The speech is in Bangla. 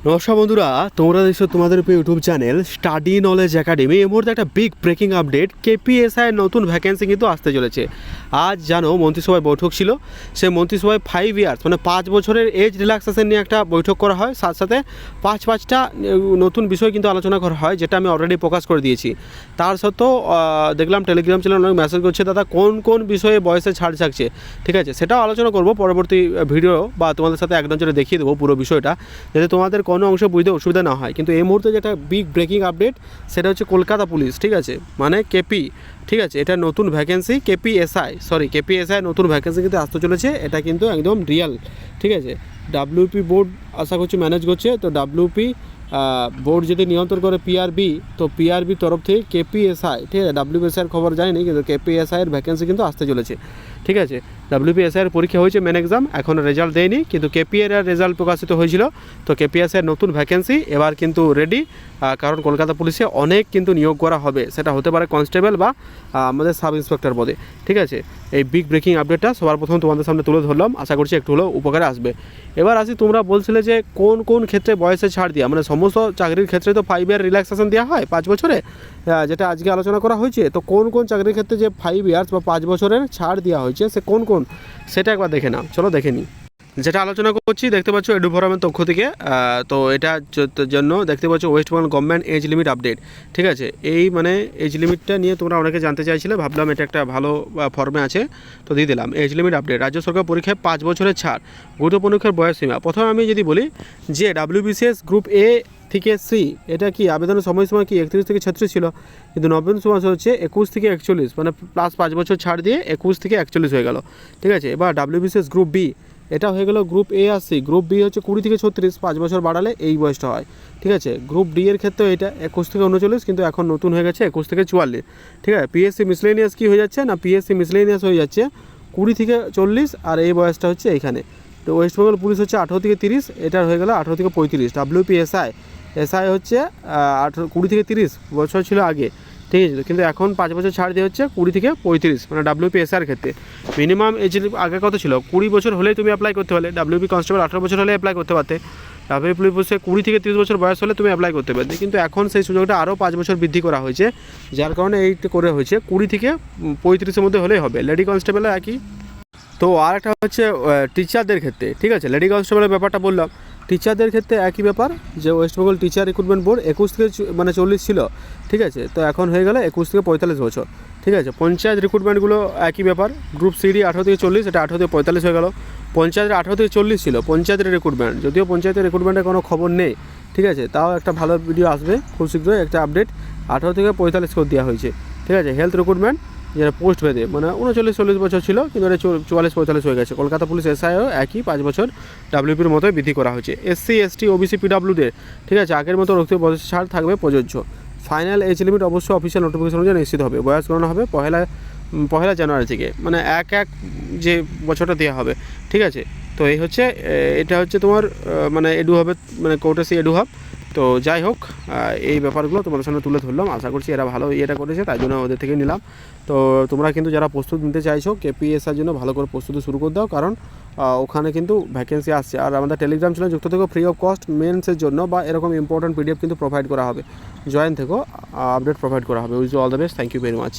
নমস্কার বন্ধুরা, তোমরা দেখছো তোমাদের YouTube channel study knowledge academy. এই মুহূর্তে একটা বিগ ব্রেকিং আপডেট, কেপিএসআই নতুন ভ্যাকেন্সি কিন্তু আসতে চলেছে। আজ জানো মন্ত্রিসভায় বৈঠক ছিল, সেই মন্ত্রিসভায় 5 ইয়ার্স মানে 5 বছরের এজ রিল্যাক্সেশন নিয়ে একটা বৈঠক করা হয়। সাথে সাথে পাঁচটা নতুন বিষয় কিন্তু আলোচনা করা হয়, যেটা আমি অলরেডি প্রকাশ করে দিয়েছি। তার সত্ত্বেও দেখলাম টেলিগ্রাম চ্যানেল অনেক মেসেজ করছে, দাদা কোন কোন বিষয়ে বয়সে ছাড় থাকছে। ঠিক আছে, সেটাও আলোচনা করব পরবর্তী ভিডিও, বা তোমাদের সাথে এক নজরে দেখিয়ে দেবো পুরো বিষয়টা, যাতে তোমাদের কোনো অংশ বুঝতে অসুবিধা না হয়। কিন্তু এই মুহূর্তে যেটা বিগ ব্রেকিং আপডেট, সেটা হচ্ছে কলকাতা পুলিশ, ঠিক আছে, মানে কেপি, ঠিক আছে, এটা নতুন ভ্যাকেন্সি। কেপিএসআই নতুন ভ্যাকেন্সি কিন্তু আসতে চলেছে। এটা কিন্তু একদম রিয়াল, ঠিক আছে। ডাব্লিউপি বোর্ড আশা করছি ম্যানেজ করছে, তো ডাব্লিউপি বোর্ড যদি নিয়ন্ত্রণ করে পিআরবি, তো পিআরবি তরফ থেকে কেপিএসআই, ঠিক আছে, ডাব্লিউপিএসআইয়ের খবর যায়নি, কিন্তু কেপিএসআইয়ের ভ্যাকেন্সি কিন্তু আসতে চলেছে, ঠিক আছে। ডাব্লিউপিএসআইয়ের পরীক্ষা হয়েছে মেন এক্সাম, এখনও রেজাল্ট দেয়নি, কিন্তু কেপিএর রেজাল্ট প্রকাশিত হয়েছিল। তো কেপিএসআইয়ের নতুন ভ্যাকেন্সি এবার কিন্তু রেডি, কারণ কলকাতা পুলিশে অনেক কিন্তু নিয়োগ করা হবে। সেটা হতে পারে কনস্টেবল বা আমাদের সাব ইন্সপেক্টর পদে, ঠিক আছে। এই বিগ ব্রেকিং আপডেটটা সবার প্রথম তোমাদের সামনে তুলে ধরলাম, আশা করছি একটু হলেও উপকারে আসবে। এবার আসি, তোমরা বলছিলে যে কোন কোন ক্ষেত্রে বয়সে ছাড় দেওয়া, মানে সমস্ত চাকরির ক্ষেত্রে তো 5 ইয়ার রিল্যাক্সেশন দেওয়া হয় 5 বছরে, যেটা আজকে আলোচনা করা হয়েছে। তো কোন কোন চাকরির ক্ষেত্রে যে 5 ইয়ার্স বা 5 বছরের ছাড় দেওয়া হয়েছে, সে কোন কোন, সেটা একবার দেখে নাও। চলো দেখে নিই। যেটা আলোচনা করছি দেখতে পাচ্ছ এডু ফোরামের পক্ষ থেকে, তো এটার জন্য দেখতে পাচ্ছ West Bengal government age limit update, ঠিক আছে। এই মানে এজ লিমিটটা নিয়ে তোমরা অনেকে জানতে চাইছিলে, ভাবলাম এটা একটা ভালো ফর্মে আছে, তো দিয়ে দিলাম এজ লিমিট আপডেট। রাজ্য সরকার পরীক্ষায় 5 বছরের ছাড়, গুরুত্বপূর্ণ পরীক্ষার বয়স সীমা। প্রথমে আমি যদি বলি যে ডাব্লিউবিসিএস গ্রুপ এ থেকে সি, এটা কি আবেদনের সময়সীমা কি 31 থেকে 36 ছিল, কিন্তু নবেম্বর সময় হচ্ছে 21 থেকে 41, মানে প্লাস 5 বছর ছাড় দিয়ে 21 থেকে 41 হয়ে গেল, ঠিক আছে। এবার ডাব্লিউবিসিএস গ্রুপ বি, এটা হয়ে গেল গ্রুপ এ আর সি। গ্রুপ বি হচ্ছে 20 থেকে 36, 5 বছর বাড়ালে এই বয়সটা হয়, ঠিক আছে। গ্রুপ ডি এর ক্ষেত্রে এটা 21 থেকে 39, কিন্তু এখন নতুন হয়ে গেছে 21 থেকে 44, ঠিক আছে। পিএসসি মিসলেনিয়াস কি হয়ে যাচ্ছে না, পিএসসি মিসলেনিয়াস হয়ে যাচ্ছে 20 থেকে 40, আর এই বয়সটা হচ্ছে এইখানে। তো ওয়েস্ট বেঙ্গল পুলিশ হচ্ছে 18 থেকে 30, এটার হয়ে গেল 18 থেকে 35। ডাব্লিউপিএসআই হচ্ছে 20 থেকে 30 বছর ছিল আগে, ঠিক আছে, কিন্তু এখন 5 বছর ছাড় দিয়ে হচ্ছে 20 থেকে 35, মানে ডাব্লিউপিএসআর ক্ষেত্রে। মিনিমাম এজ আগে কত ছিল, 20 বছর হলেই তুমি অ্যাপ্লাই করতে পারলে। ডাব্লিউপি কনস্টেবল 18 বছর হলে অ্যাপ্লাই করতে পারতে। ডাব্লিউপি পুলিশে 20 থেকে 30 বছর বয়স হলে তুমি অ্যাপ্লাই করতে পারতে, কিন্তু এখন সেই সুযোগটা আরও 5 বছর বৃদ্ধি করা হয়েছে, যার কারণে এইটা করে হয়েছে 20 থেকে 35-এর মধ্যে হলেই হবে। লেডি কনস্টেবলে একই। তো আর একটা হচ্ছে টিচারদের ক্ষেত্রে, ঠিক আছে, লেডি কনস্টেবলের ব্যাপারটা বললাম। টিচারদের ক্ষেত্রে একই ব্যাপার, যে West Bengal teacher recruitment board 21 থেকে মানে 40 ছিল, ঠিক আছে, তো এখন হয়ে গেল 21 থেকে 45 বছর, ঠিক আছে। পঞ্চায়েত রিক্রুটমেন্টগুলো একই ব্যাপার, গ্রুপ সিডি 18 থেকে 40, এটা 18 থেকে 45 হয়ে গেল। পঞ্চায়েতের 18 থেকে 40 ছিল পঞ্চায়েতের রিক্রুটমেন্ট, যদিও পঞ্চায়েতের রিক্রুটমেন্টের কোনো খবর নেই, ঠিক আছে, তাও একটা ভালো ভিডিও আসবে খুব শীঘ্রই, একটা আপডেট। 18 থেকে 45 করে দেওয়া হয়েছে, ঠিক আছে। হেলথ রিক্রুটমেন্ট যেটা পোস্ট ভেদে, মানে 39-40 বছর ছিল, কিন্তু এটা 44-45 হয়ে গেছে। কলকাতা পুলিশ এসআইও একই 5 বছর ডাব্লিউপির মতোই বৃদ্ধি করা হয়েছে। এসসি এসটি ওবিসি পিডাব্লিউদের, ঠিক আছে, আগের মতো রক্ত বয়স ছাড় থাকবে প্রযোজ্য। ফাইনাল এজ লিমিট অবশ্যই অফিসিয়াল নোটিফিকেশন অনুযায়ী নিশ্চিত হবে। বয়স গণনা হবে পহেলা জানুয়ারি থেকে, মানে এক যে বছরটা দেওয়া হবে, ঠিক আছে। তো এই হচ্ছে, এটা হচ্ছে তোমার মানে এডু হবে, মানে কোর্টেসি এডু হাব। তো যাই হোক, এই ব্যাপারগুলো তোমাদের সামনে তুলে ধরলাম। আশা করছি এরা ভালো ইয়েটা করেছে, তাই জন্য ওদের থেকে নিলাম। তো তোমরা কিন্তু যারা প্রস্তুত নিতে চাইছো কেপিএসআর জন্য, ভালো করে প্রস্তুতি শুরু করে দাও, কারণ ওখানে কিন্তু ভ্যাকেন্সি আসছে। আর আমাদের টেলিগ্রাম চ্যানেল যুক্ত থেকো, ফ্রি অফ কস্ট মেন্সের জন্য বা এরকম ইম্পর্টেন্ট পিডিএফ কিন্তু প্রোভাইড করা হবে। জয়েন থেকো, আপডেট প্রোভাইড করা হবে। Wish all the best, thank you very much.